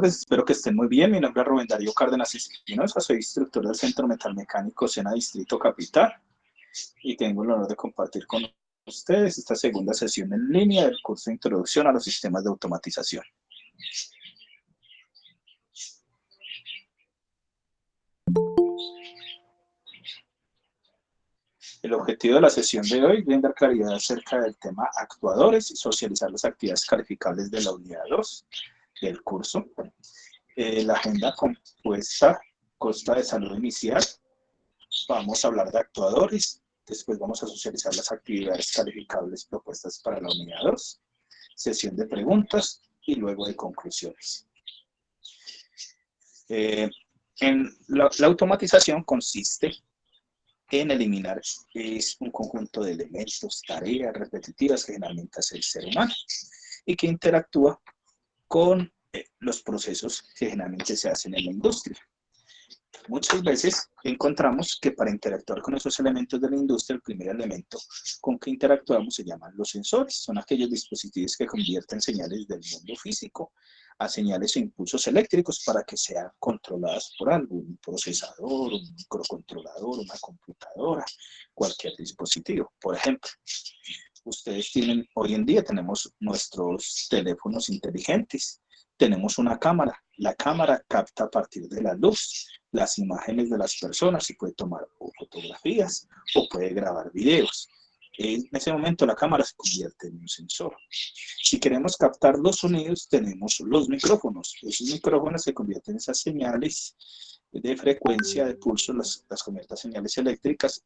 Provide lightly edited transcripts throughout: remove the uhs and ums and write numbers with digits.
Pues espero que estén muy bien. Mi nombre es Rubén Darío Cárdenas Espinosa, soy instructor del Centro Metalmecánico Sena Distrito Capital y tengo el honor de compartir con ustedes esta segunda sesión en línea del curso de Introducción a los Sistemas de Automatización. El objetivo de la sesión de hoy es brindar claridad acerca del tema actuadores y socializar las actividades calificables de la unidad 2 del curso. La agenda compuesta consta de saludo inicial. Vamos a hablar de actuadores, después vamos a socializar las actividades calificables propuestas para la unidad 2, sesión de preguntas y luego de conclusiones. La automatización consiste en eliminar un conjunto de elementos, tareas repetitivas que generalmente hace el ser humano y que interactúa con los procesos que generalmente se hacen en la industria. Muchas veces encontramos que para interactuar con esos elementos de la industria, el primer elemento con que interactuamos se llaman los sensores. Son aquellos dispositivos que convierten señales del mundo físico a señales e impulsos eléctricos para que sean controladas por algo, un procesador, un microcontrolador, una computadora, cualquier dispositivo. Por ejemplo, ustedes tienen, hoy en día tenemos nuestros teléfonos inteligentes, tenemos una cámara, la cámara capta a partir de la luz las imágenes de las personas y puede tomar fotografías o puede grabar videos. En ese momento la cámara se convierte en un sensor. Si queremos captar los sonidos, tenemos los micrófonos. Esos micrófonos se convierten en esas señales de frecuencia, de pulso, las convierten a señales eléctricas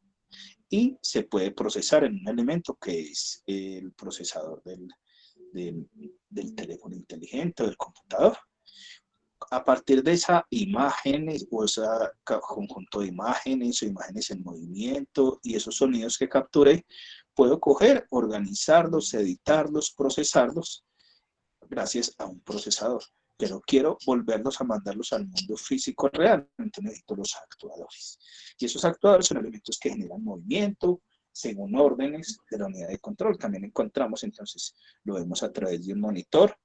y se puede procesar en un elemento que es el procesador del teléfono inteligente o del computador. A partir de esa imágenes o ese conjunto de imágenes o imágenes en movimiento y esos sonidos que capturé, puedo coger, organizarlos, editarlos, procesarlos gracias a un procesador. Pero quiero volverlos a mandarlos al mundo físico real, entonces necesito los actuadores. Y esos actuadores son elementos que generan movimiento según órdenes de la unidad de control. También encontramos, entonces, lo vemos a través de un monitor,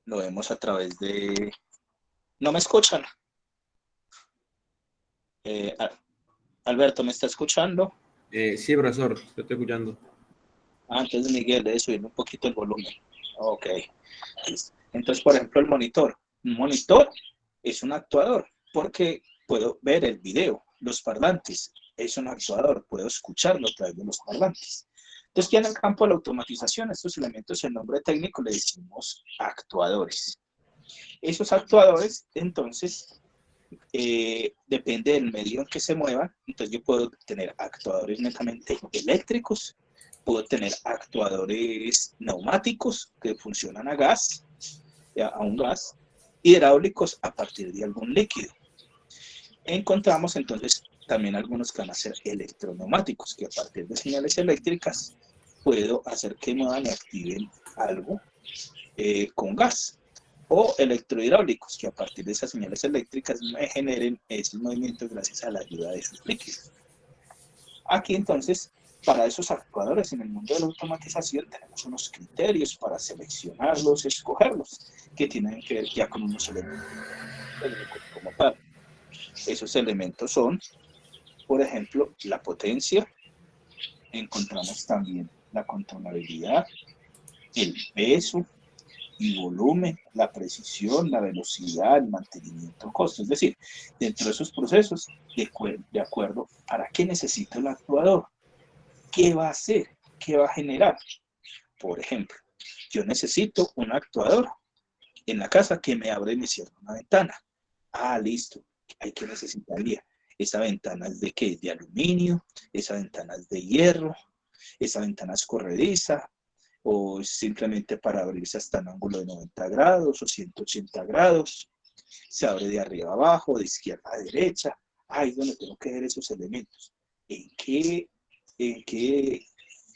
lo vemos a través de... ¿No me escuchan? Alberto, ¿me está escuchando? Sí, profesor, te estoy escuchando. Entonces Miguel, debe subir un poquito el volumen. Ok. Entonces, por ejemplo, el monitor. Un monitor es un actuador porque puedo ver el video. Los parlantes es un actuador, puedo escucharlo a través de los parlantes. Entonces, ya en el campo de la automatización, estos elementos, en nombre técnico le decimos actuadores. Esos actuadores, entonces, depende del medio en que se muevan. Entonces, yo puedo tener actuadores netamente eléctricos, puedo tener actuadores neumáticos que funcionan a gas, a un gas, hidráulicos a partir de algún líquido. Encontramos entonces también algunos que van a ser electroneumáticos, que a partir de señales eléctricas puedo hacer que muevan y activen algo con gas. O electrohidráulicos, que a partir de esas señales eléctricas me generen esos movimientos gracias a la ayuda de esos líquidos. Aquí entonces, para esos actuadores en el mundo de la automatización tenemos unos criterios para seleccionarlos, escogerlos, que tienen que ver ya con unos elementos técnicos como tal. Esos elementos son, por ejemplo, la potencia, encontramos también la controlabilidad, el peso y volumen, la precisión, la velocidad, el mantenimiento, costo. Es decir, dentro de esos procesos, de acuerdo para qué necesita el actuador, qué va a hacer, qué va a generar. Por ejemplo, yo necesito un actuador en la casa que me abre y me cierra una ventana. Listo. Hay que necesitaría. Esa ventana es de qué? De aluminio, esa ventana es de hierro, esa ventana es corrediza, o simplemente para abrirse hasta un ángulo de 90 grados o 180 grados. Se abre de arriba a abajo, de izquierda a derecha. Es donde tengo que ver esos elementos. ¿En qué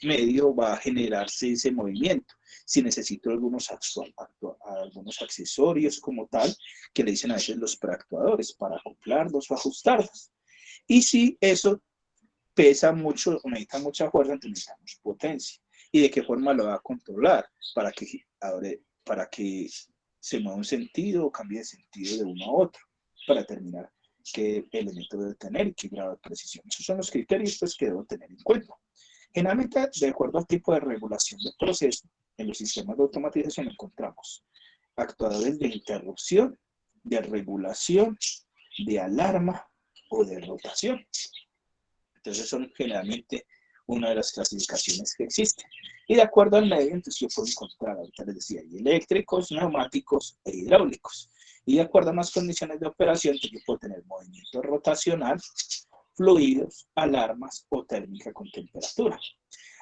medio va a generarse ese movimiento? Si necesito algunos accesorios como tal, que le dicen a veces los preactuadores, para acoplarlos o ajustarlos. Y si eso pesa mucho o necesita mucha fuerza, entonces necesitamos potencia. ¿Y de qué forma lo va a controlar? Para que se mueve un sentido o cambia de sentido de uno a otro para determinar qué elemento debe tener y qué grado de precisión. Esos son los criterios pues, que debo tener en cuenta. Generalmente, de acuerdo al tipo de regulación del proceso, en los sistemas de automatización encontramos actuadores de interrupción, de regulación, de alarma o de rotación. Entonces son generalmente una de las clasificaciones que existen. Y de acuerdo al medio, entonces yo puedo encontrar, ahorita les decía, eléctricos, neumáticos e hidráulicos. Y de acuerdo a las condiciones de operación, yo puedo tener movimiento rotacional, fluidos, alarmas o térmica con temperatura.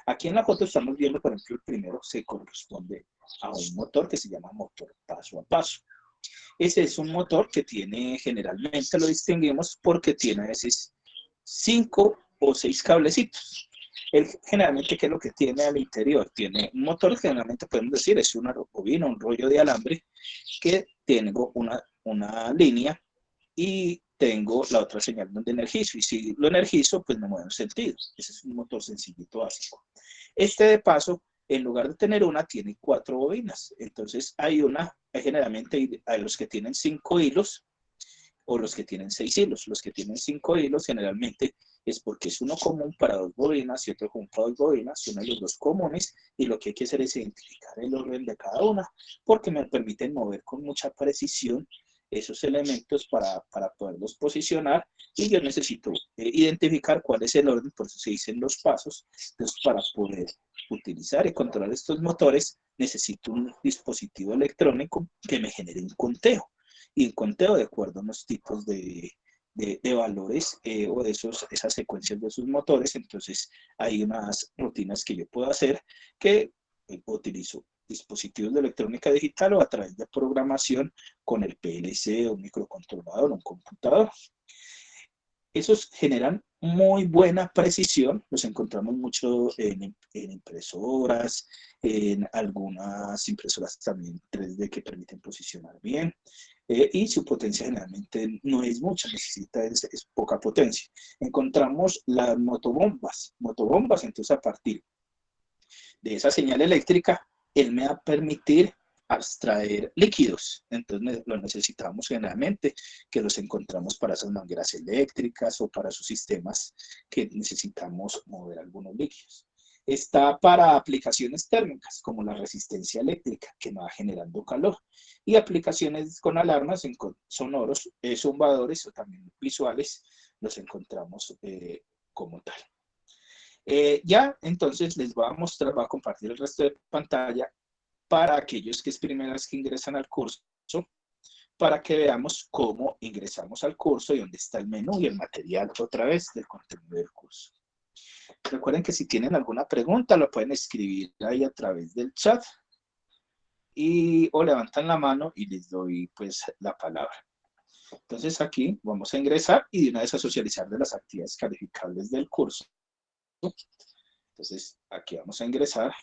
Aquí en la foto estamos viendo, por ejemplo, el primero se corresponde a un motor que se llama motor paso a paso. Ese es un motor que tiene, generalmente lo distinguimos porque tiene a veces 5 o 6 cablecitos. Él generalmente, ¿qué es lo que tiene al interior? Tiene un motor, generalmente podemos decir, es una bobina, un rollo de alambre, que tengo una línea y tengo la otra señal donde energizo. Y si lo energizo, pues me mueve un sentido. Ese es un motor sencillito básico. Este de paso, en lugar de tener una, tiene 4 bobinas. Entonces hay generalmente hay los que tienen 5 hilos o los que tienen 6 hilos. Los que tienen 5 hilos generalmente es porque es uno común para 2 bobinas y otro común para 2 bobinas, uno de los 2 comunes, y lo que hay que hacer es identificar el orden de cada una, porque me permiten mover con mucha precisión esos elementos para poderlos posicionar, y yo necesito identificar cuál es el orden, por eso se dicen los pasos. Entonces, para poder utilizar y controlar estos motores, necesito un dispositivo electrónico que me genere un conteo, y un conteo de acuerdo a unos tipos de valores o de esas secuencias de sus motores. Entonces hay unas rutinas que yo puedo hacer que utilizo dispositivos de electrónica digital o a través de programación con el PLC o un microcontrolador o un computador. Esos generan muy buena precisión, los encontramos mucho en impresoras, en algunas impresoras también 3D que permiten posicionar bien, y su potencia generalmente no es mucha, necesita es poca potencia. Encontramos las motobombas, entonces a partir de esa señal eléctrica, él me va a permitir abstraer líquidos. Entonces lo necesitamos generalmente, que los encontramos para esas mangueras eléctricas o para sus sistemas que necesitamos mover algunos líquidos. Está para aplicaciones térmicas, como la resistencia eléctrica, que me va generando calor. Y aplicaciones con alarmas sonoros, zumbadores o también visuales, los encontramos como tal. Ya, entonces les voy a mostrar, voy a compartir el resto de pantalla para aquellos que es primera vez que ingresan al curso, para que veamos cómo ingresamos al curso y dónde está el menú y el material otra vez del contenido del curso. Recuerden que si tienen alguna pregunta lo pueden escribir ahí a través del chat o levantan la mano y les doy pues la palabra. Entonces aquí vamos a ingresar y de una vez a socializar de las actividades calificables del curso. Entonces aquí vamos a ingresar.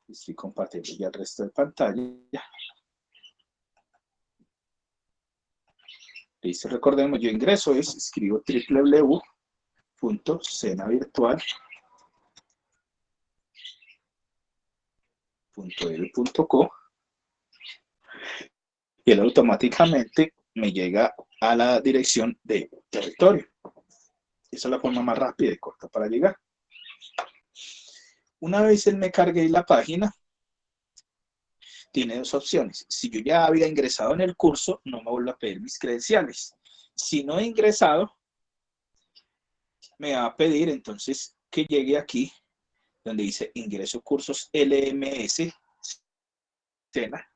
Estoy compartiendo ya el resto de pantalla. Listo, recordemos, yo ingreso, escribo www.cenavirtual.edu.co y él automáticamente me llega a la dirección de territorio. Esa es la forma más rápida y corta para llegar. Una vez él me cargue la página, tiene dos opciones. Si yo ya había ingresado en el curso, no me vuelve a pedir mis credenciales. Si no he ingresado, me va a pedir entonces que llegue aquí, donde dice ingreso cursos LMS, Cena,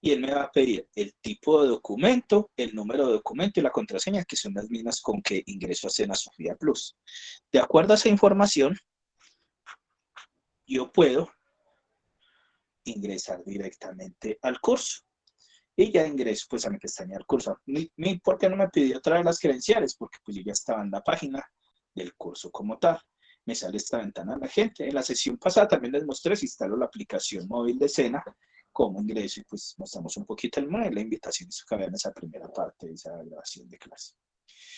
y él me va a pedir el tipo de documento, el número de documento y la contraseña, que son las mismas con que ingreso a Cena Sofía Plus. De acuerdo a esa información, yo puedo ingresar directamente al curso. Y ya ingreso pues a mi pestaña del curso. ¿Por qué no me pidió otra vez las credenciales? Porque pues yo ya estaba en la página del curso como tal. Me sale esta ventana emergente. En la sesión pasada también les mostré si instalo la aplicación móvil de Cena, cómo ingreso, y pues mostramos un poquito el móvil, la invitación que en esa primera parte de esa grabación de clase.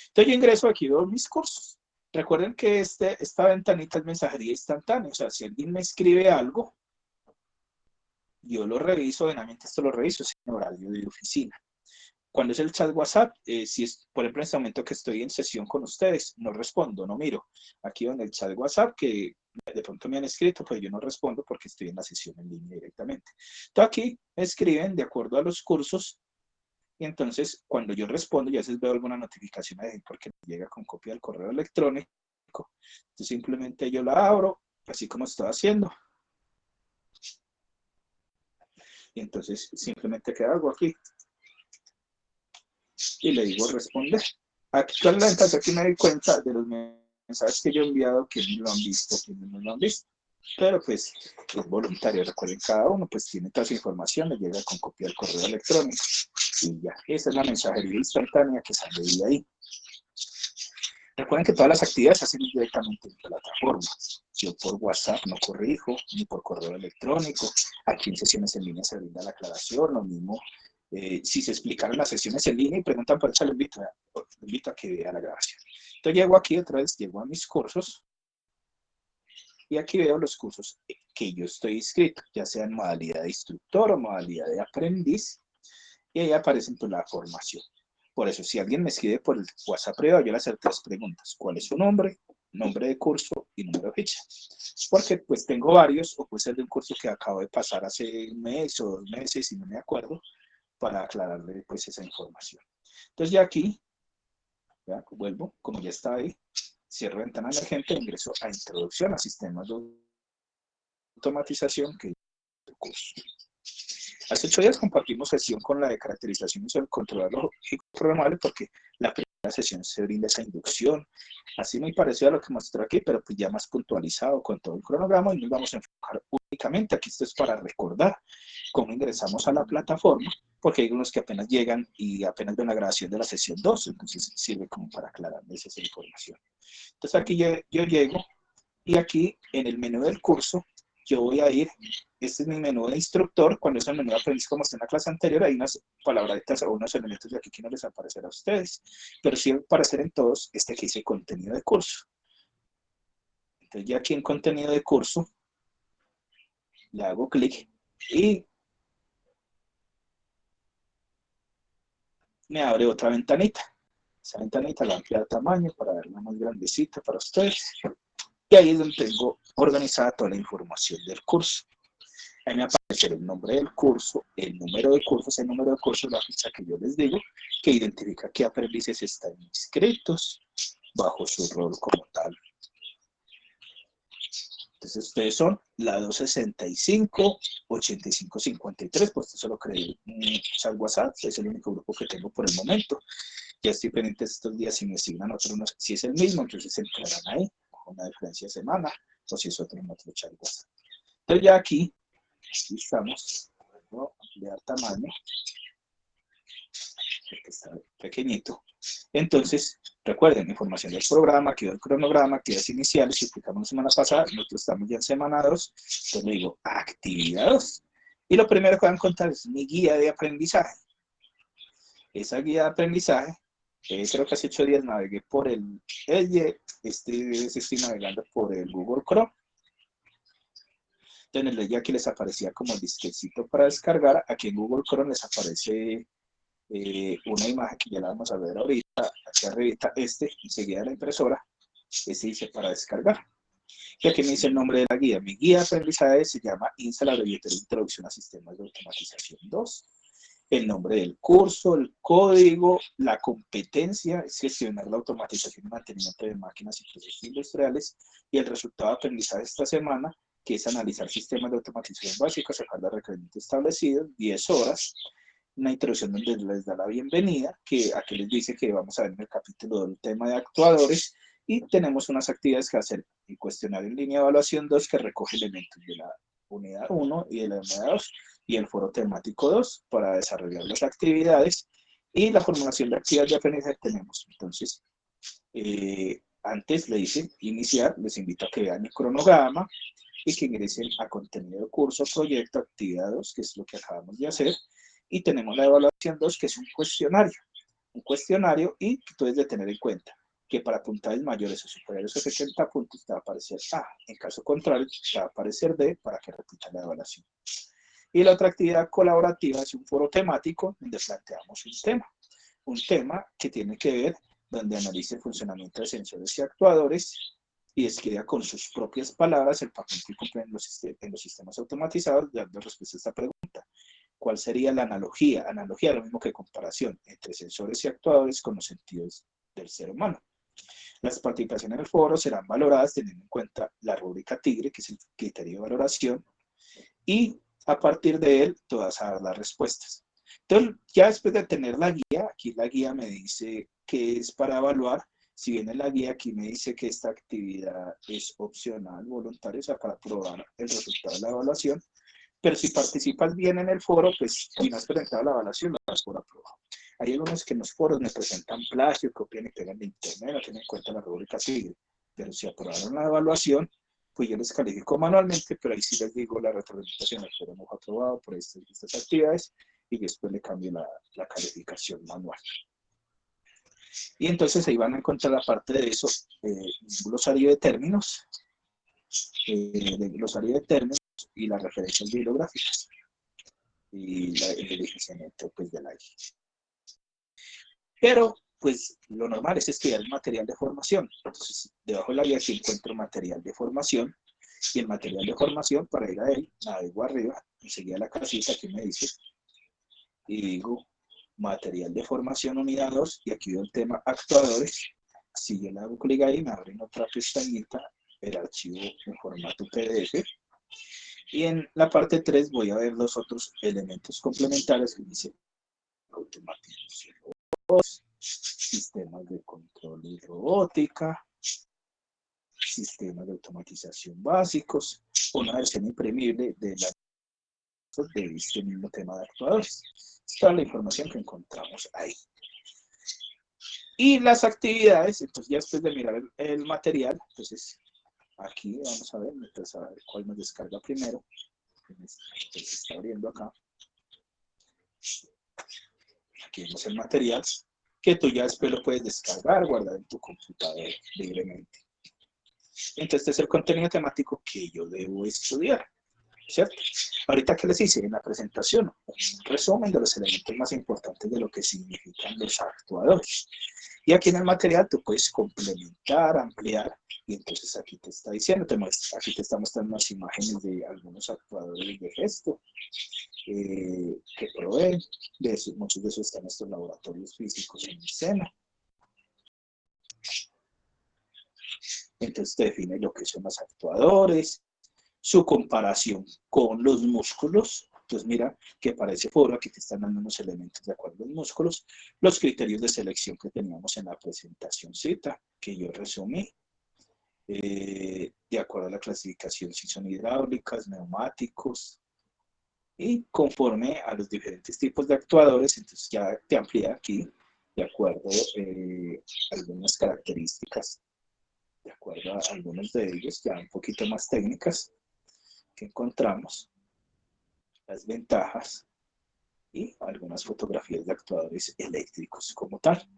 Entonces yo ingreso aquí, veo mis cursos. Recuerden que esta ventanita es mensajería instantánea, o sea, si alguien me escribe algo, yo lo reviso, obviamente esto lo reviso en horario de oficina. Cuando es el chat WhatsApp, si es, por ejemplo, en este momento que estoy en sesión con ustedes, no respondo, no miro. Aquí en el chat WhatsApp, que de pronto me han escrito, pues yo no respondo porque estoy en la sesión en línea directamente. Entonces aquí me escriben de acuerdo a los cursos y entonces cuando yo respondo, ya a veces veo alguna notificación ahí porque me llega con copia del correo electrónico. Entonces simplemente yo la abro, así como estoy haciendo. Y entonces simplemente queda algo aquí. Y le digo responder. Actualmente aquí me doy cuenta de los mensajes que yo he enviado, que no lo han visto, que no lo han visto. Pero pues es voluntario, recuerden, cada uno pues tiene toda esa información, le llega con copia del correo electrónico y ya, esa es la mensajería instantánea que sale de ahí. Recuerden que todas las actividades se hacen directamente en la plataforma. Yo por WhatsApp no corrijo, ni por correo electrónico. Aquí en sesiones en línea se brinda la aclaración, lo mismo. Si se explicaron las sesiones en línea y preguntan por eso, les invito a que vea la grabación. Entonces llego aquí otra vez, llego a mis cursos y aquí veo los cursos que yo estoy inscrito, ya sea en modalidad de instructor o modalidad de aprendiz, y ahí aparecen pues la formación. Por eso, si alguien me escribe por el WhatsApp privado, yo le hago 3 preguntas. ¿Cuál es su nombre? Nombre de curso y número de ficha. Porque pues tengo varios, o puede ser de un curso que acabo de pasar hace un mes o 2 meses, si no me acuerdo, para aclararle pues esa información. Entonces ya aquí, ya vuelvo, como ya está ahí, cierro ventana emergente, ingreso a introducción a sistemas de automatización que es el curso. Hace 8 días compartimos sesión con la de caracterización y el controlador lógico programable porque la primera sesión se brinda esa inducción, así muy parecido a lo que mostré aquí, pero pues ya más puntualizado con todo el cronograma y nos vamos a enfocar únicamente, aquí esto es para recordar cómo ingresamos a la plataforma, porque hay unos que apenas llegan y apenas ven la grabación de la sesión 2, entonces sirve como para aclararles esa información. Entonces aquí yo llego y aquí en el menú del curso yo voy a ir, este es mi menú de instructor, cuando es el menú de aprendiz como está en la clase anterior, hay unas palabritas o unos elementos de aquí que no les aparecerá a ustedes, pero sí va a aparecer en todos este que dice contenido de curso. Entonces ya aquí en contenido de curso, le hago clic y me abre otra ventanita. Esa ventanita la amplio de tamaño para verla más grandecita para ustedes. Y ahí es donde tengo organizada toda la información del curso. Ahí me aparece el nombre del curso, el número de cursos, el número de cursos, la ficha que yo les digo, que identifica qué aprendices están inscritos bajo su rol como tal. Entonces ustedes son la 265-8553, pues esto solo creé un chat WhatsApp, es el único grupo que tengo por el momento. Ya estoy pendiente estos días si me asignan otro, no sé si es el mismo, entonces se entrarán ahí, con una diferencia de semana, o si es otro en otro chat WhatsApp. Entonces ya aquí estamos, voy a ampliar tamaño, porque está pequeñito. Entonces, recuerden, información del programa, actividad del cronograma, actividades iniciales, si explicamos la semana pasada, nosotros estamos ya en semana 2, entonces le digo actividad 2. Y lo primero que van a encontrar es mi guía de aprendizaje. Esa guía de aprendizaje, creo que hace 8 días navegué por el Edge, estoy navegando por el Google Chrome. Entonces, ya aquí les aparecía como el disquecito para descargar, aquí en Google Chrome les aparece una imagen que ya la vamos a ver ahorita, aquí arriba, enseguida de la impresora, dice para descargar. Y aquí me dice el nombre de la guía. Mi guía de aprendizaje se llama Instala Billetera Introducción a Sistemas de Automatización 2. El nombre del curso, el código, la competencia es gestionar la automatización y mantenimiento de máquinas y procesos industriales, y el resultado de aprendizaje esta semana, que es analizar sistemas de automatización básicos, sacar los requerimientos establecidos, 10 horas, una introducción donde les da la bienvenida, que aquí les dice que vamos a ver en el capítulo del tema de actuadores, y tenemos unas actividades que hacer, el cuestionario en línea de evaluación 2, que recoge elementos de la unidad 1 y de la unidad 2, y el foro temático 2 para desarrollar las actividades, y la formulación de actividades de aprendizaje tenemos. Entonces, antes le dicen iniciar, les invito a que vean el cronograma y que ingresen a contenido de curso, proyecto, actividad 2, que es lo que acabamos de hacer, y tenemos la evaluación 2, que es un cuestionario y que tú debes de tener en cuenta. que para puntajes mayores o superiores a 70 puntos te va a aparecer A. En caso contrario, te va a aparecer D para que repita la evaluación. Y la otra actividad colaborativa es un foro temático donde planteamos un tema que tiene que ver donde analice el funcionamiento de sensores y actuadores y describa con sus propias palabras el papel que cumplen en los sistemas automatizados, dando respuesta a esta pregunta. ¿Cuál sería la analogía? Analogía es lo mismo que comparación entre sensores y actuadores con los sentidos del ser humano. Las participaciones en el foro serán valoradas teniendo en cuenta la rúbrica TIGRE, que es el criterio de valoración, y a partir de él tú vas a dar las respuestas. Entonces, ya después de tener la guía, aquí la guía me dice qué es para evaluar. Si viene la guía, aquí me dice que esta actividad es opcional, voluntaria, o sea, para probar el resultado de la evaluación. Pero si participas bien en el foro, pues si no has presentado la evaluación, la das por aprobado. Hay algunos que en los foros me presentan plagio, copian y pegan de internet, no tienen en cuenta la rúbrica TIGRE. Pero si aprobaron la evaluación, pues yo les califico manualmente, pero ahí sí les digo la retroalimentación, el foro no fue aprobado por estas actividades, y después le cambio la calificación manual. Y entonces ahí van a encontrar la parte de eso, un glosario de términos, y las referencias bibliográficas y el licenciamiento pues, de la guía. Pero, pues, lo normal es estudiar el material de formación. Entonces, debajo de la guía sí encuentro material de formación, y el material de formación, para ir a él, navego arriba, enseguida la casita que me dice, y digo, material de formación unidad 2, y aquí veo el tema actuadores. Si yo le hago clic ahí, me abre en otra pestañita el archivo en formato PDF, y en la parte 3 voy a ver los otros elementos complementarios que dice automatización, sistemas de control y robótica, sistemas de automatización básicos, una versión imprimible de este mismo tema de actuadores. Esta es la información que encontramos ahí. Y las actividades, entonces ya después de mirar el material, entonces aquí vamos a ver, mientras a ver cuál nos descarga primero. Se está abriendo acá. Aquí vemos el material, que tú ya después lo puedes descargar, guardar en tu computador libremente. Entonces, este es el contenido temático que yo debo estudiar, ¿cierto? Ahorita, ¿qué les hice? En la presentación, un resumen de los elementos más importantes de lo que significan los actuadores. Y aquí en el material tú puedes complementar, ampliar, y entonces aquí te está diciendo, aquí te está mostrando unas imágenes de algunos actuadores de gesto que proveen, muchos de esos están en nuestros laboratorios físicos en el SENA. Entonces te define lo que son los actuadores, su comparación con los músculos. Entonces mira que para ese foro aquí te están dando unos elementos de acuerdo a los músculos, los criterios de selección que teníamos en la presentación cita, que yo resumí, de acuerdo a la clasificación si son hidráulicas, neumáticos, y conforme a los diferentes tipos de actuadores, entonces ya te amplía aquí, de acuerdo a algunas características, de acuerdo a algunos de ellos, ya un poquito más técnicas, que encontramos, las ventajas y algunas fotografías de actuadores eléctricos como tal,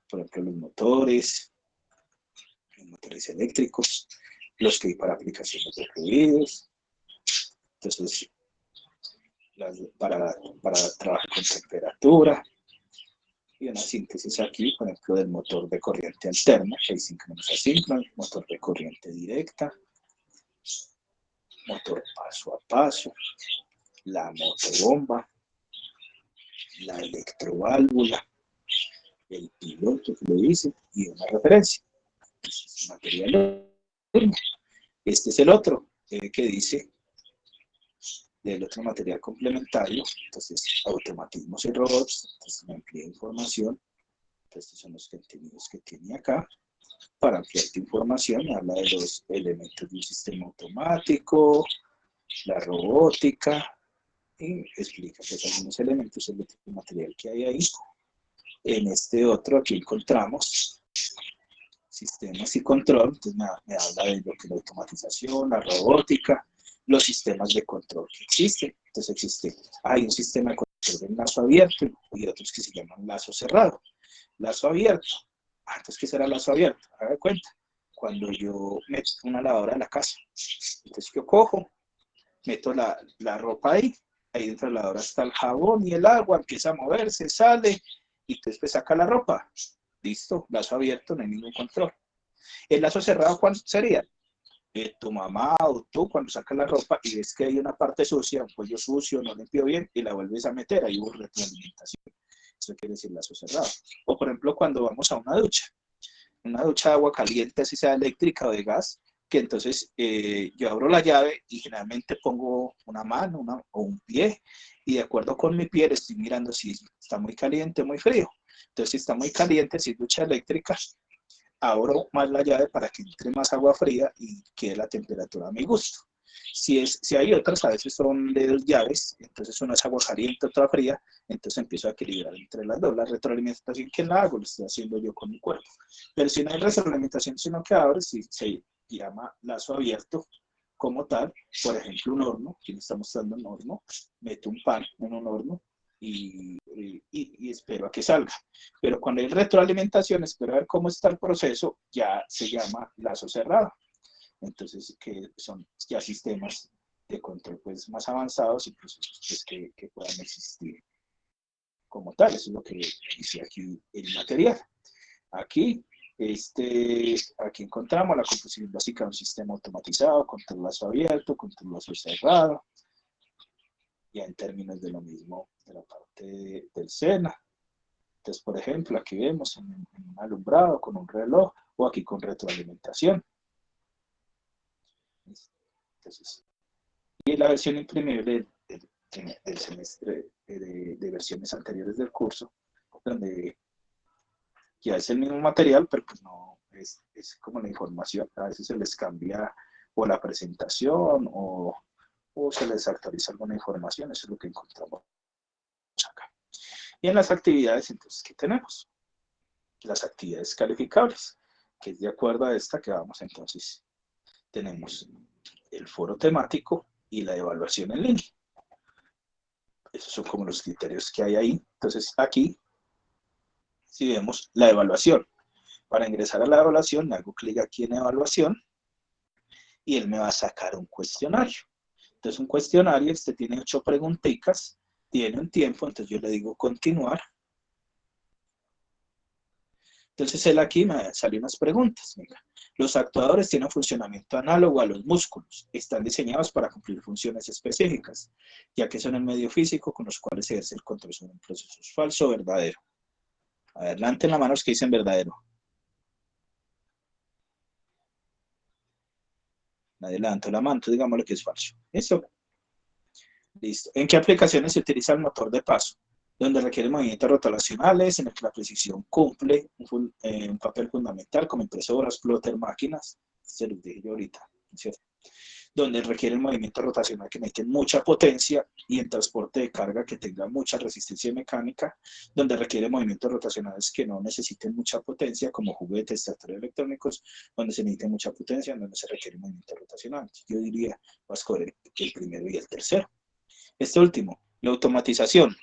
por ejemplo los motores eléctricos, los que hay para aplicaciones de fluidos, entonces para trabajar con temperatura, y una síntesis aquí, por ejemplo, del motor de corriente alterna, que hay síncronos asíncronos, motor de corriente directa, motor paso a paso, la motobomba, la electroválvula, el piloto que lo dice, y una referencia. Este es el material. Este es el otro que dice del otro material complementario, entonces automatismos y robots, entonces me amplía información, entonces estos son los contenidos que tiene acá. Para ampliar tu información, me habla de los elementos de un sistema automático, la robótica, y explica que algunos elementos del material que hay ahí. En este otro aquí encontramos sistemas y control, entonces me habla de lo que es la automatización, la robótica, los sistemas de control que existen. Entonces hay un sistema de control en lazo abierto y otros que se llaman lazo cerrado. Lazo abierto, Entonces, ¿qué será lazo abierto? Haga de cuenta, cuando yo meto una lavadora en la casa, entonces yo cojo, meto la ropa ahí dentro de la lavadora está el jabón y el agua, empieza a moverse, sale, y entonces pues saca la ropa. Listo, lazo abierto, no hay ningún control. El lazo cerrado, ¿cuál sería? Tu mamá o tú cuando sacas la ropa y ves que hay una parte sucia, un cuello sucio, no limpio bien, y la vuelves a meter, ahí hubo retroalimentación. Eso quiere decir lazo cerrado. O por ejemplo, cuando vamos a una ducha de agua caliente, así sea eléctrica o de gas, que entonces yo abro la llave y generalmente pongo una mano o un pie, y de acuerdo con mi pie estoy mirando si está muy caliente o muy frío. Entonces, si está muy caliente, si es ducha eléctrica, abro más la llave para que entre más agua fría y quede la temperatura a mi gusto. Si hay otras, a veces son de dos llaves, entonces una es agua caliente, otra fría, entonces empiezo a equilibrar entre las dos. La retroalimentación que la hago, lo estoy haciendo yo con mi cuerpo. Pero si no hay retroalimentación, sino que abre, si se llama lazo abierto como tal, por ejemplo, un horno, aquí me está mostrando un horno, meto un pan en un horno y espero a que salga. Pero cuando hay retroalimentación, espero a ver cómo está el proceso, ya se llama lazo cerrado. Entonces, que son ya sistemas de control pues, más avanzados y procesos pues, que puedan existir como tal. Eso es lo que dice aquí el material. Aquí, aquí encontramos la composición básica de un sistema automatizado, control lazo abierto, control lazo cerrado, ya en términos de lo mismo de la parte del SENA. Entonces, por ejemplo, aquí vemos en un alumbrado con un reloj o aquí con retroalimentación. Entonces, y la versión imprimible del semestre de versiones anteriores del curso, donde ya es el mismo material, pero pues no es como la información. A veces se les cambia o la presentación o se les actualiza alguna información. Eso es lo que encontramos acá. Y en las actividades, entonces, ¿qué tenemos? Las actividades calificables, que es de acuerdo a esta que vamos entonces. Tenemos el foro temático y la evaluación en línea. Esos son como los criterios que hay ahí. Entonces, aquí, si vemos la evaluación, para ingresar a la evaluación, le hago clic aquí en evaluación y él me va a sacar un cuestionario. Entonces, un cuestionario, tiene 8 preguntitas, tiene un tiempo, entonces yo le digo continuar. Entonces, él aquí me salió unas preguntas. Mira, los actuadores tienen funcionamiento análogo a los músculos. Están diseñados para cumplir funciones específicas, ya que son el medio físico con los cuales se ejerce el control sobre un proceso. ¿Es falso o verdadero? A ver, levanten la mano los que dicen verdadero. Nadie levantó la mano, entonces digámosle que es falso. ¿Listo? Listo. ¿En qué aplicaciones se utiliza el motor de paso? Donde requiere movimientos rotacionales, en el que la precisión cumple un papel fundamental, como impresoras, plotter, máquinas. Se los dije yo ahorita, ¿cierto? Donde requiere el movimiento rotacional que necesite mucha potencia y en transporte de carga que tenga mucha resistencia mecánica, donde requiere movimientos rotacionales que no necesiten mucha potencia, como juguetes, tractores electrónicos, donde se necesite mucha potencia, donde no se requiere movimiento rotacional. Yo diría, vas a escoger el primero y el tercero. Este último, la automatización.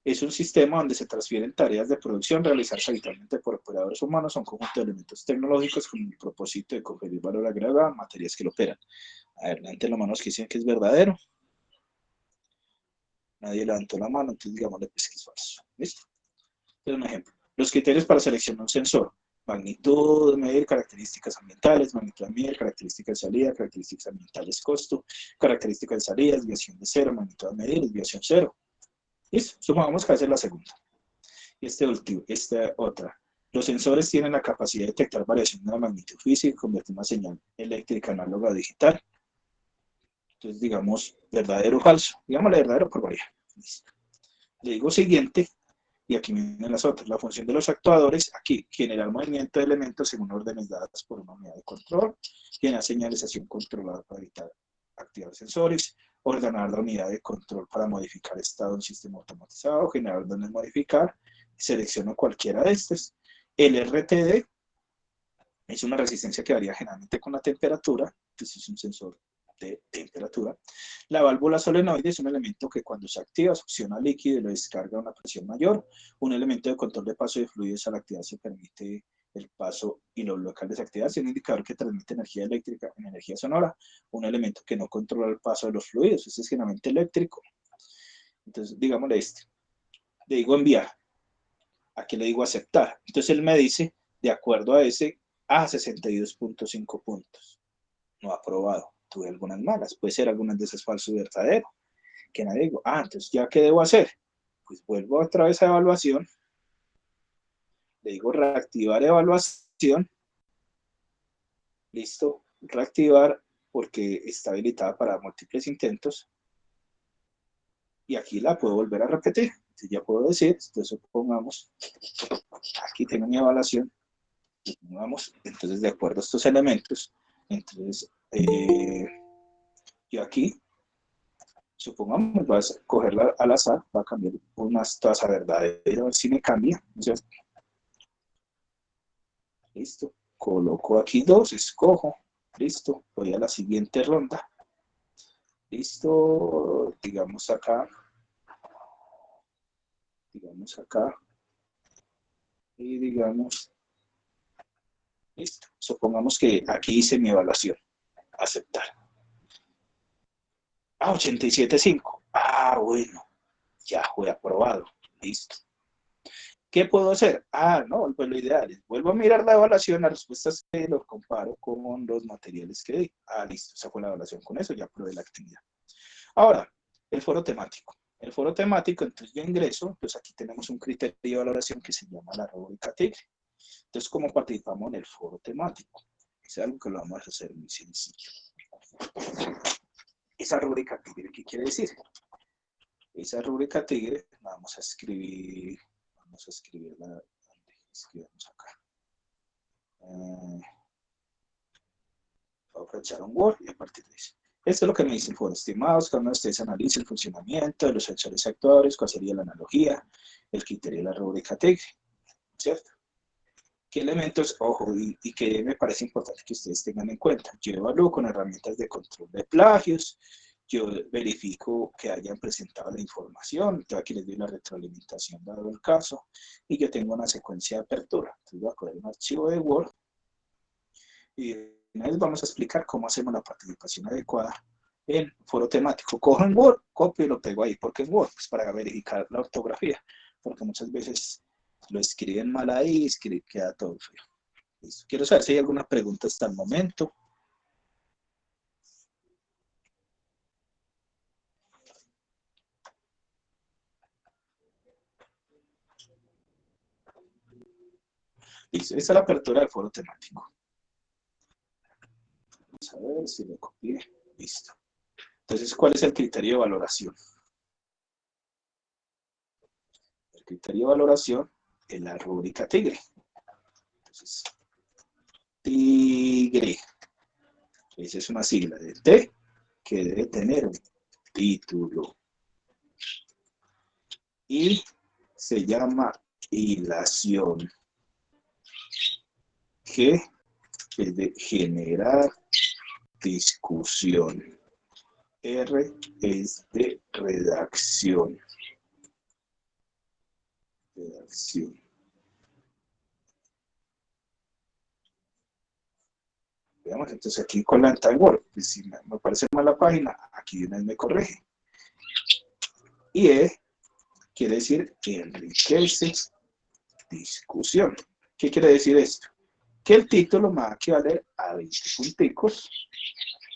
Es un sistema donde se transfieren tareas de producción realizadas habitualmente por operadores humanos a un conjunto de elementos tecnológicos con el propósito de conferir valor agregado a materias que lo operan. A ver, levanten la mano los que dicen que es verdadero. Nadie levantó la mano, entonces digámosle pues que es falso. ¿Listo? Entonces, un ejemplo. Los criterios para seleccionar un sensor. Magnitud, medir características ambientales, magnitud de medir, características de salida, características ambientales, costo, características de salida, desviación de cero, magnitud de medir, desviación cero. ¿Listo? Supongamos que hace la segunda. Y esta otra. Los sensores tienen la capacidad de detectar variaciones de la magnitud física y convertir una señal eléctrica análoga a digital. Entonces, digamos, verdadero o falso. Digámosle verdadero por variar. Listo. Le digo siguiente, y aquí vienen las otras. La función de los actuadores, aquí, generar movimiento de elementos según órdenes dadas por una unidad de control, generar señalización controlada para evitar activar sensores, ordenar la unidad de control para modificar estado de un sistema automatizado, generar órdenes modificar, selecciono cualquiera de estos. El RTD es una resistencia que varía generalmente con la temperatura, entonces es un sensor de temperatura. La válvula solenoide es un elemento que cuando se activa succiona líquido y lo descarga a una presión mayor. Un elemento de control de paso de fluidos al activar se permite el paso y los locales de actividad, es un indicador que transmite energía eléctrica en energía sonora, un elemento que no controla el paso de los fluidos, este es generalmente eléctrico. Entonces, digámosle le digo enviar, aquí le digo aceptar. Entonces él me dice, de acuerdo a ese, 62.5 puntos. No aprobado. Tuve algunas malas, puede ser algunas de esas falso y verdadero. Que nadie digo, entonces ya qué debo hacer. Pues vuelvo otra vez a evaluación, le digo reactivar evaluación, listo, reactivar porque está habilitada para múltiples intentos y aquí la puedo volver a repetir. Entonces ya puedo decir, entonces supongamos, aquí tengo mi evaluación, vamos, entonces de acuerdo a estos elementos, entonces yo aquí, supongamos, voy a cogerla al azar, va a cambiar unas tasa verdadera, a ver si me cambia, ¿cierto? Listo, coloco aquí 2, escojo, listo, voy a la siguiente ronda, listo, digamos acá, y digamos, listo, supongamos que aquí hice mi evaluación, aceptar. 87.5, bueno, ya fue aprobado, listo. ¿Qué puedo hacer? No, pues lo ideal es, vuelvo a mirar la evaluación, las respuestas que los comparo con los materiales que di. Listo, esa fue la evaluación, con eso ya probé la actividad. Ahora, el foro temático. El foro temático, entonces yo ingreso, pues aquí tenemos un criterio de valoración que se llama la rúbrica TIGRE. Entonces, ¿cómo participamos en el foro temático? Es algo que lo vamos a hacer muy sencillo. Esa rúbrica TIGRE, ¿qué quiere decir? Esa rúbrica TIGRE, vamos a escribirla, escribimos acá. Voy a aprovechar un Word y a partir de eso. Esto es lo que me dice el foro. Estimados, cada uno de ustedes analiza el funcionamiento de los sensores actuadores, cuál sería la analogía, el criterio de la rúbrica TIGRE, ¿cierto? ¿Qué elementos, ojo, y que me parece importante que ustedes tengan en cuenta? Yo evalúo con herramientas de control de plagios, yo verifico que hayan presentado la información, entonces aquí les doy la retroalimentación dado el caso, y yo tengo una secuencia de apertura. Entonces voy a coger un archivo de Word y una vez vamos a explicar cómo hacemos la participación adecuada en foro temático. Cojo en Word, copio y lo pego ahí. ¿Por qué en Word? Pues para verificar la ortografía, porque muchas veces lo escriben mal ahí y queda todo feo. Listo. Quiero saber si hay alguna pregunta hasta el momento. Listo, esta es la apertura del foro temático. Vamos a ver si lo copié. Listo. Entonces, ¿cuál es el criterio de valoración? El criterio de valoración es la rúbrica TIGRE. Entonces, TIGRE. Esa es una sigla de T que debe tener un título. Y se llama hilación, que es de generar discusión. R es de redacción. Veamos, entonces aquí con la Word, pues si me parece mal la página, aquí una vez me corrige. Y E quiere decir que enriquece discusión. ¿Qué quiere decir esto? Que el título me va a equivaler a 20 punticos,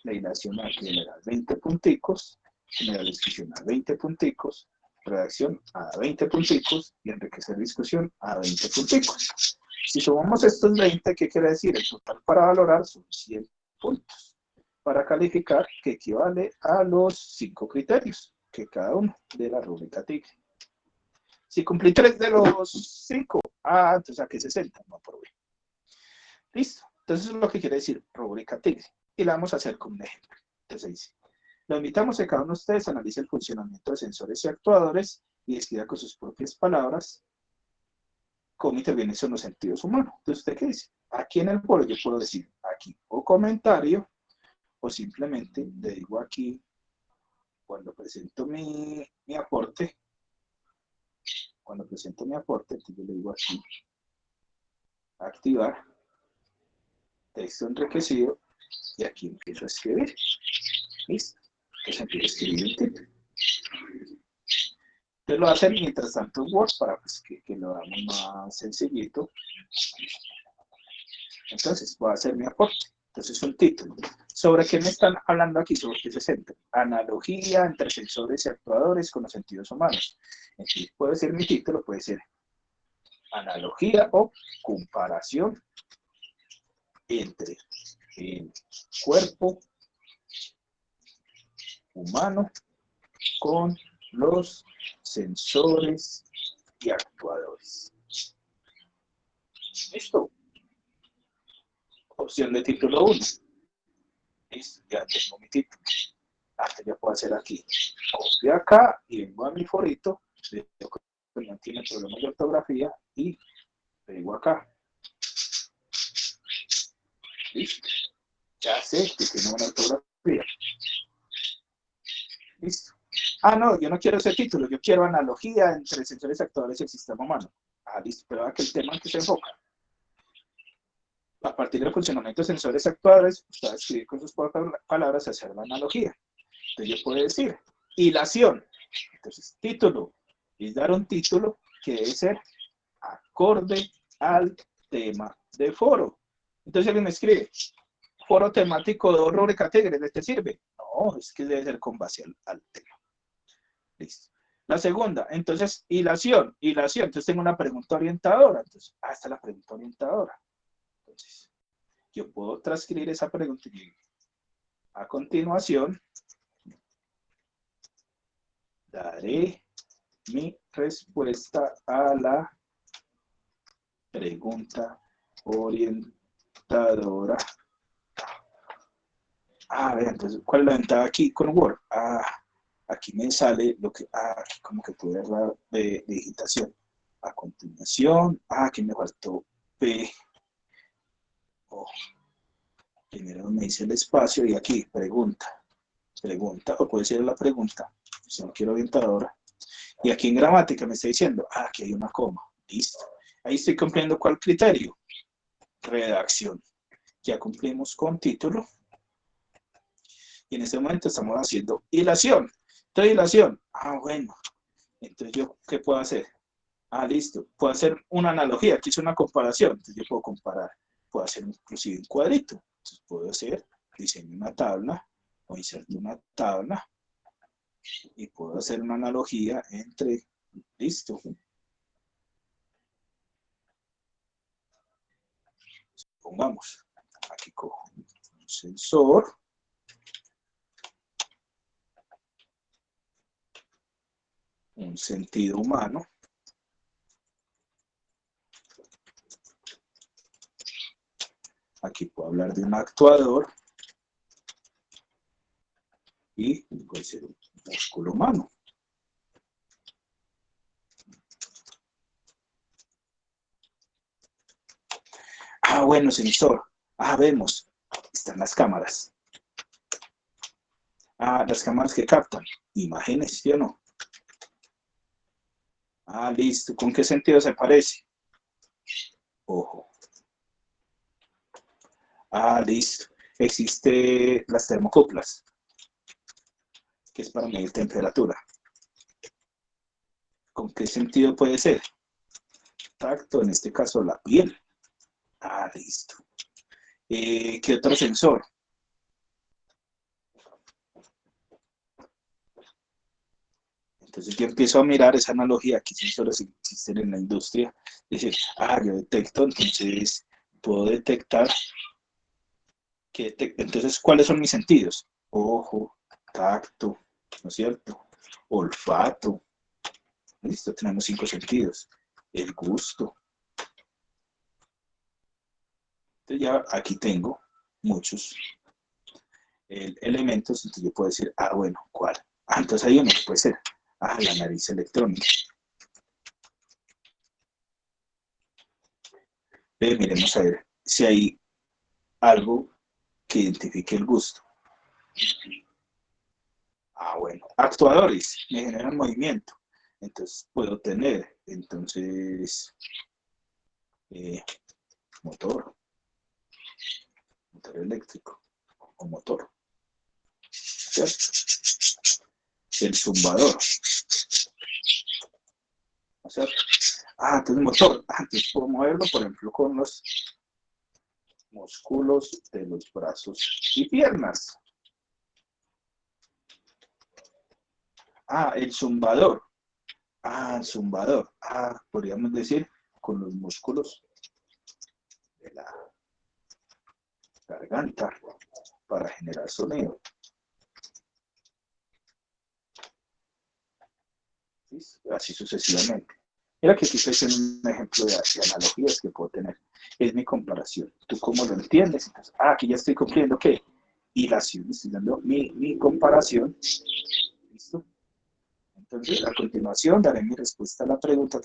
la hilación va a generar 20 punticos, generar discusión a 20 punticos, redacción a 20 punticos y enriquecer discusión a 20 punticos. Si sumamos estos 20, ¿qué quiere decir? El total para valorar son 100 puntos. Para calificar, que equivale a los 5 criterios, que cada uno de la rúbrica TIGRE. Si cumplí 3 de los 5, entonces saqué 60, no aprobé. Listo. Entonces eso es lo que quiere decir rúbrica TIGRE. Y la vamos a hacer con un ejemplo. Entonces dice, lo invitamos a que cada uno de ustedes analice el funcionamiento de sensores y actuadores y describa con sus propias palabras cómo intervienen son los sentidos humanos. Entonces, ¿usted qué dice? Aquí en el foro yo puedo decir aquí o comentario o simplemente le digo aquí, cuando presento mi aporte, entonces yo le digo aquí, activar, texto enriquecido, y aquí empiezo a escribir. ¿Listo? Entonces empiezo a escribir el título. Entonces lo voy a hacer mientras tanto en Word para pues, que lo hagamos más sencillito. Entonces voy a hacer mi aporte. Entonces un título. ¿Sobre qué me están hablando aquí? ¿Sobre qué se centra? Analogía entre sensores y actuadores con los sentidos humanos. Entonces puede ser mi título, puede ser analogía o comparación entre el cuerpo humano con los sensores y actuadores. ¿Listo? Opción de título 1. Listo, ya tengo mi título. Ya puedo hacer aquí. Copio acá y vengo a mi forito. Que no tiene problemas de ortografía y pego acá. ¿Listo? Ya sé que tiene una ortografía. ¿Listo? No, yo no quiero ese título, yo quiero analogía entre sensores actuadores y el sistema humano. Listo, pero aquí el tema en que se enfoca. A partir del funcionamiento de sensores actuadores, usted va a escribir con sus palabras hacer la analogía. Entonces yo puedo decir, hilación. Entonces, título. Es dar un título que debe ser acorde al tema de foro. Entonces alguien me escribe, foro temático de rúbrica Tigre, ¿te sirve? No, es que debe ser con base al tema. Listo. La segunda, entonces, hilación. Entonces tengo una pregunta orientadora. Entonces, está la pregunta orientadora. Entonces, yo puedo transcribir esa pregunta y a continuación daré mi respuesta a la pregunta orientadora. Entonces, ¿cuál es la ventaja aquí con Word? Aquí me sale lo que, aquí como que puede ver la digitación. A continuación, aquí me faltó P. Primero me dice el espacio y aquí, pregunta, o puede ser la pregunta, si no quiero orientadora. Y aquí en gramática me está diciendo, aquí hay una coma, listo. Ahí estoy cumpliendo ¿cuál criterio? Redacción. Ya cumplimos con título. Y en este momento estamos haciendo hilación. Entonces, hilación. Bueno. Entonces, ¿yo qué puedo hacer? Listo. Puedo hacer una analogía. Aquí es una comparación. Entonces, yo puedo comparar. Puedo hacer inclusive un cuadrito. Entonces, puedo hacer, diseño una tabla o inserto una tabla y puedo hacer una analogía entre, listo. Pongamos, aquí cojo un sensor. Un sentido humano. Aquí puedo hablar de un actuador. Y puede ser un músculo humano. Bueno, sensor. Vemos. Están las cámaras. Las cámaras que captan imágenes, ¿sí o no? Listo. ¿Con qué sentido se parece? Ojo. Listo. Existe las termocuplas, que es para medir temperatura. ¿Con qué sentido puede ser? Tacto, en este caso la piel. Listo. ¿Qué otro sensor? Entonces yo empiezo a mirar esa analogía, qué sensores existen en la industria. Decir, yo detecto, entonces puedo detectar. Entonces, ¿cuáles son mis sentidos? Ojo, tacto, ¿no es cierto? Olfato. Listo, tenemos 5 sentidos. El gusto. Entonces ya aquí tengo muchos elementos, entonces yo puedo decir, bueno, ¿cuál? Entonces hay uno que puede ser, la nariz electrónica. Miremos a ver si hay algo que identifique el gusto. Bueno, actuadores me generan movimiento, entonces puedo tener, motor eléctrico o motor, ¿cierto? El zumbador, ¿cierto? Entonces motor, entonces puedo moverlo, por ejemplo, con los músculos de los brazos y piernas. El zumbador. El zumbador. Podríamos decir con los músculos de la garganta para generar sonido. ¿Sí? Así sucesivamente. Mira que aquí estoy haciendo un ejemplo de analogías que puedo tener. Es mi comparación. ¿Tú cómo lo entiendes? Entonces, aquí ya estoy cumpliendo ¿qué? Hilación. Estoy dando mi comparación. ¿Listo? Entonces, a continuación, daré mi respuesta a la pregunta.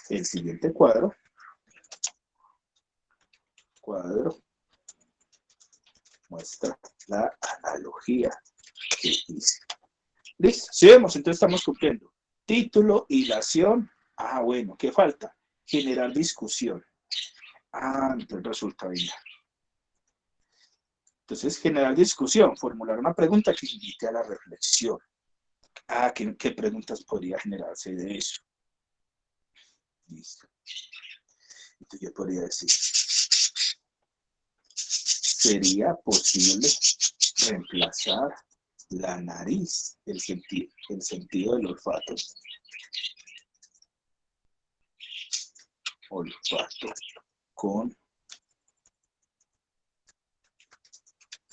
El siguiente cuadro muestra la analogía que hice. ¿Listo? Si vemos, entonces estamos cumpliendo. Título, hilación. Bueno, ¿qué falta? Generar discusión. Entonces resulta bien. Entonces, generar discusión, formular una pregunta que invite a la reflexión. ¿Qué preguntas podría generarse de eso? Listo. Entonces yo podría decir, ¿sería posible reemplazar la nariz, el sentido del olfato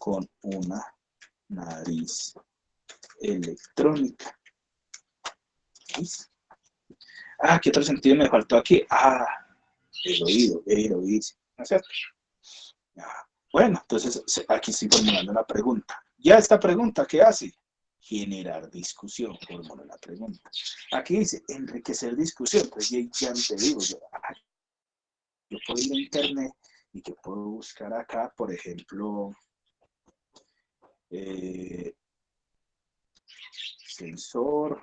con una nariz electrónica? ¿Listo? ¿Qué otro sentido me faltó aquí? El oído, ¿no es cierto? Bueno, entonces aquí estoy formulando una pregunta. Ya esta pregunta, ¿qué hace? Generar discusión, formulo la pregunta. Aquí dice, enriquecer discusión. Entonces ya te digo, yo puedo ir a internet y que puedo buscar acá, por ejemplo, sensor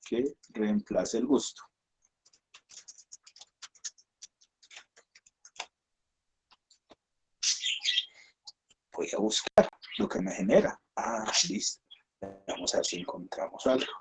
que reemplace el gusto. Voy a buscar lo que me genera. Listo. Vamos a ver si encontramos algo.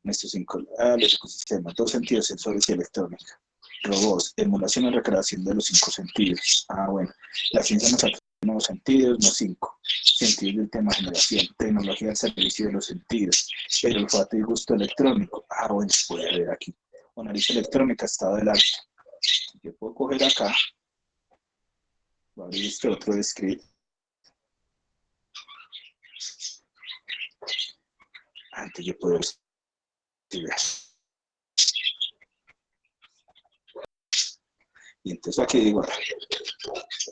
Estos los ecosistemas, 2 sentidos, sensores y electrónica. Robots, emulación y recreación de los 5 sentidos. Bueno, la ciencia nos atrae nuevos sentidos, no 5. Sentidos del tema generación, tecnología al servicio de los sentidos, el olfato y gusto electrónico. Bueno, voy a ver aquí. O nariz electrónica, estado del arte. Yo puedo coger acá, voy a abrir este otro script. Antes yo puedo y entonces aquí digo,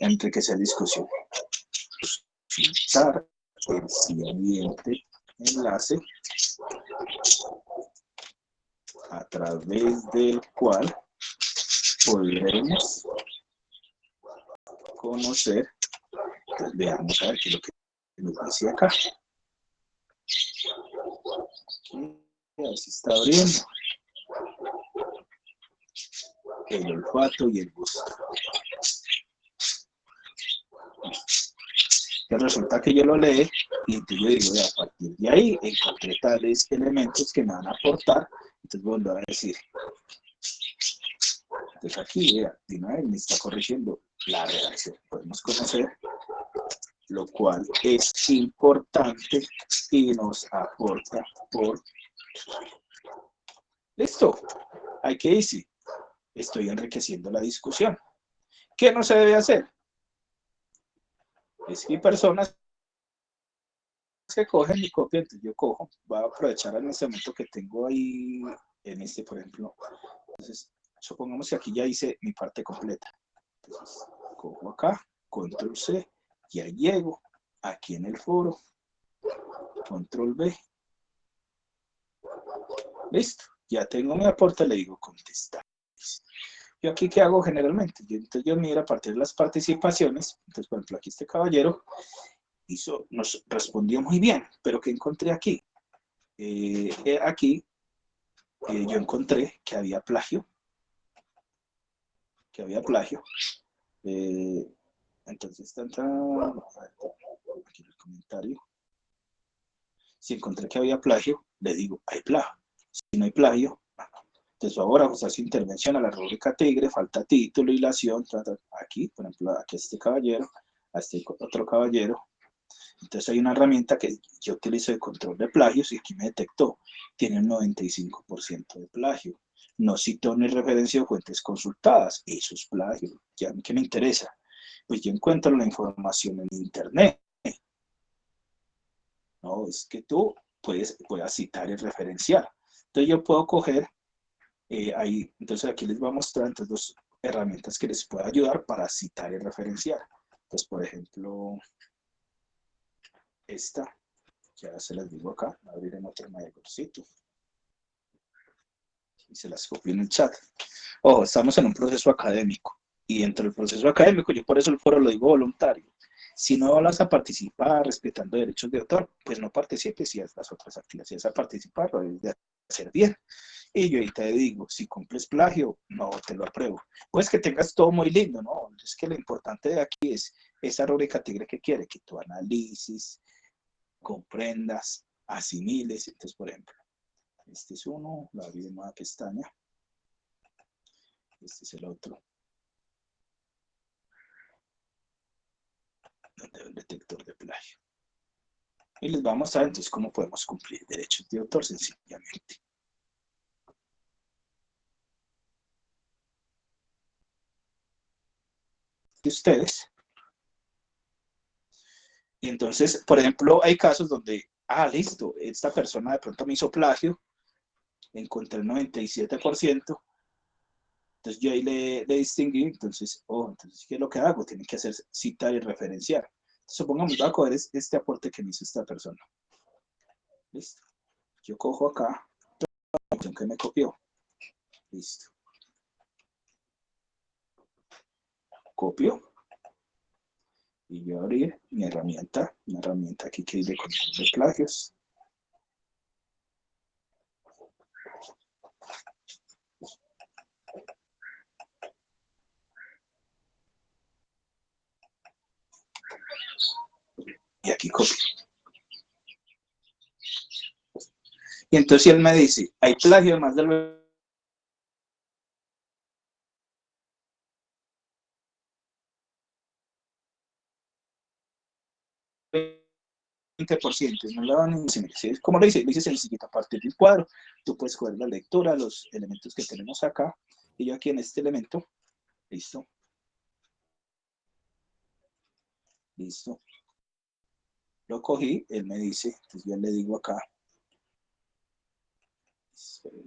enriquecer discusión. Citar el siguiente enlace a través del cual podremos conocer. Entonces veamos a ver qué es lo que nos dice acá. A ver si está abriendo. El olfato y el gusto. Que resulta que yo lo leo y entonces yo digo, a partir de ahí encontré tales elementos que me van a aportar. Entonces vuelvo a decir. Entonces aquí, vea, de una vez me está corrigiendo la redacción. Podemos conocer, lo cual es importante y nos aporta por... Listo. Hay que decir, estoy enriqueciendo la discusión. ¿Qué no se debe hacer? Es que hay personas que cogen y copian, entonces yo cojo, voy a aprovechar en este momento que tengo ahí, en este, por ejemplo. Entonces, supongamos que aquí ya hice mi parte completa. Entonces, cojo acá, control C, ya llego aquí en el foro, control B. Listo, ya tengo mi aporte, le digo contestar. Yo aquí, ¿qué hago generalmente? Entonces yo miro a partir de las participaciones. Entonces, por ejemplo, aquí este caballero nos respondió muy bien, pero ¿qué encontré aquí? Aquí yo encontré que había plagio, entonces, aquí en el comentario, si encontré que había plagio, le digo, hay plagio. Si no hay plagio, entonces ahora pues hace intervención a la rúbrica tigre, falta título, hilación, aquí, por ejemplo, aquí a este caballero, a este otro caballero. Entonces hay una herramienta que yo utilizo de control de plagios y aquí me detectó, tiene un 95% de plagio. No citó ni referenció fuentes consultadas, eso es plagio. ¿Ya qué me interesa? Pues yo encuentro la información en internet. No, es que tú puedas citar y referenciar. Entonces yo puedo coger ahí, entonces aquí les voy a mostrar entonces dos herramientas que les pueden ayudar para citar y referenciar. Entonces, por ejemplo, esta, ya se las digo acá, voy a abrir en otro mayorcito y se las copio en el chat. Ojo, estamos en un proceso académico y dentro del proceso académico, yo por eso el foro lo digo voluntario. Si no vas a participar respetando derechos de autor, pues no participes y haz las otras actividades. Si vas a participar, lo debes de hacer bien. Y yo ahí te digo, si cumples plagio, no te lo apruebo. Pues que tengas todo muy lindo, ¿no? Es que lo importante de aquí es esa rúbrica tigre que quiere, que tú analices, comprendas, asimiles. Entonces, por ejemplo, este es uno, la abrí en nueva pestaña. Este es el otro. Donde veo el detector de plagio. Y les vamos a mostrar entonces cómo podemos cumplir derechos de autor sencillamente. De ustedes. Y entonces, por ejemplo, hay casos donde, listo, esta persona de pronto me hizo plagio, encontré el 97%, entonces yo ahí le distinguí, entonces, entonces, ¿qué es lo que hago? Tiene que hacer citar y referenciar. Entonces, supongamos, voy a coger este aporte que me hizo esta persona. Listo. Yo cojo acá, la opción que me copió. Listo. Copio. Y yo abrí mi herramienta, una herramienta aquí que es de control de plagios. Y aquí copio. Y entonces él me dice, hay plagio de más del 20%, no le van a decir, ¿cómo lo dice? Le dice sencillito, a partir del cuadro, tú puedes coger la lectura, los elementos que tenemos acá, y yo aquí en este elemento, listo, listo, lo cogí, él me dice, entonces yo le digo acá,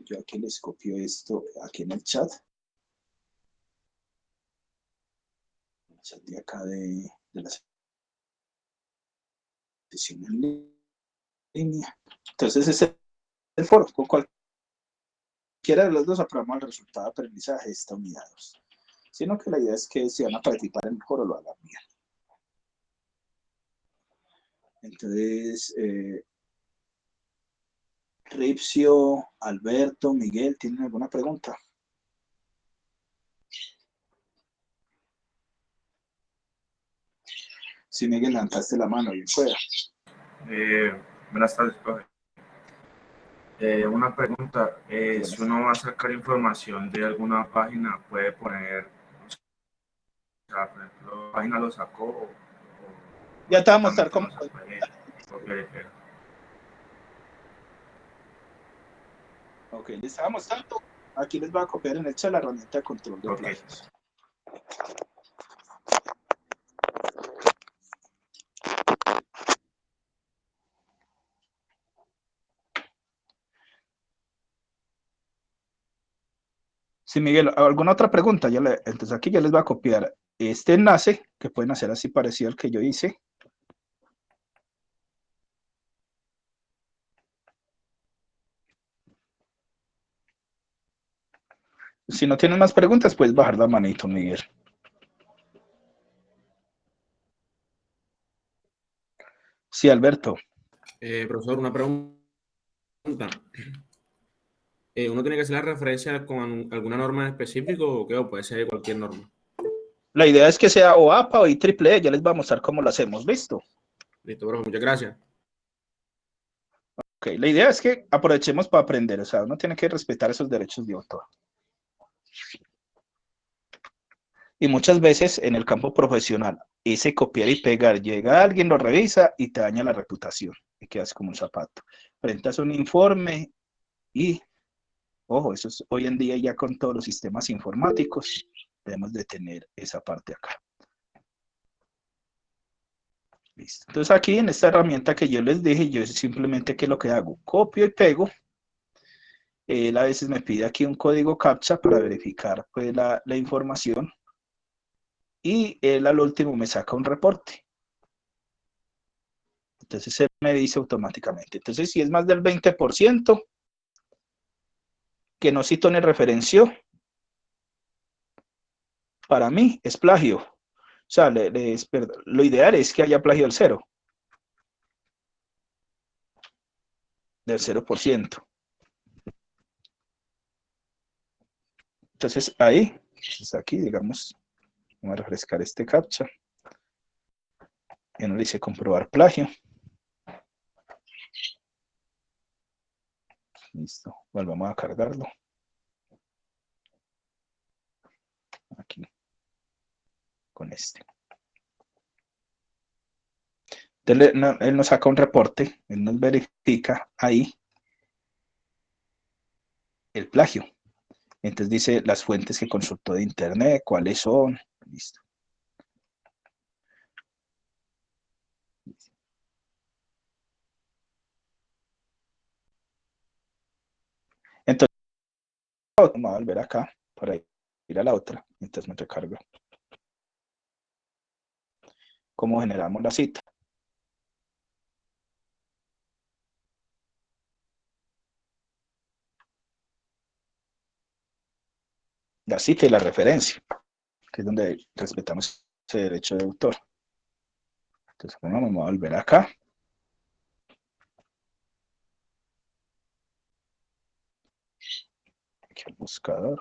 yo aquí les copio esto aquí en el chat de acá de la sesión en línea. Entonces ese es el foro, con cualquiera de los dos aprobamos el resultado de aprendizaje de esta unidad 2. Sino que la idea es que si van a participar en el foro lo hagan bien. Entonces, Ripsio, Alberto, Miguel, ¿tienen alguna pregunta? Sí, Miguel, levantaste la mano, bien fuera. Buenas tardes, profe. Una pregunta, si uno va a sacar información de alguna página, puede poner, o sea, por ejemplo, la página lo sacó o Ya te voy a mostrar exactamente cómo. no se puede copiar y pegar. Ok, les estaba mostrando. Aquí les voy a copiar en el chat la herramienta de control de Ok. plagios. Sí, Miguel, ¿alguna otra pregunta? Entonces aquí ya les voy a copiar este enlace, que pueden hacer así parecido al que yo hice. Si no tienen más preguntas, puedes bajar la manito, Miguel. Sí, Alberto. Profesor, una pregunta. ¿Uno tiene que hacer la referencia con alguna norma en específico o qué? ¿O puede ser cualquier norma? La idea es que sea o APA o IEEE. Ya les voy a mostrar cómo lo hacemos. ¿Listo? Listo, profe. Muchas gracias. Ok, la idea es que aprovechemos para aprender. O sea, uno tiene que respetar esos derechos de autor. Y muchas veces en el campo profesional, ese copiar y pegar, llega alguien, lo revisa y te daña la reputación. Y quedas como un zapato. Presentas un informe y, ojo, eso es hoy en día ya con todos los sistemas informáticos, debemos de tener esa parte acá. Listo. Entonces aquí en esta herramienta que yo les dije, yo simplemente ¿qué es lo que hago? Copio y pego. Él a veces me pide aquí un código CAPTCHA para verificar pues, la información. Y él al último me saca un reporte. Entonces se me dice automáticamente. Entonces si es más del 20% que no cito ni referenció, para mí es plagio. O sea, lo ideal es que haya plagio del 0%. Entonces ahí, pues aquí digamos, vamos a refrescar este captcha. Y uno le dice comprobar plagio. Listo, volvamos a cargarlo. Aquí, con este. Entonces, él nos saca un reporte, él nos verifica ahí el plagio. Entonces dice las fuentes que consultó de internet, cuáles son. Listo. Entonces, vamos a volver acá para ir a la otra. Entonces me recargo. ¿Cómo generamos la cita? La cita y la referencia, que es donde respetamos ese derecho de autor. Entonces, bueno, vamos a volver acá. Aquí el buscador.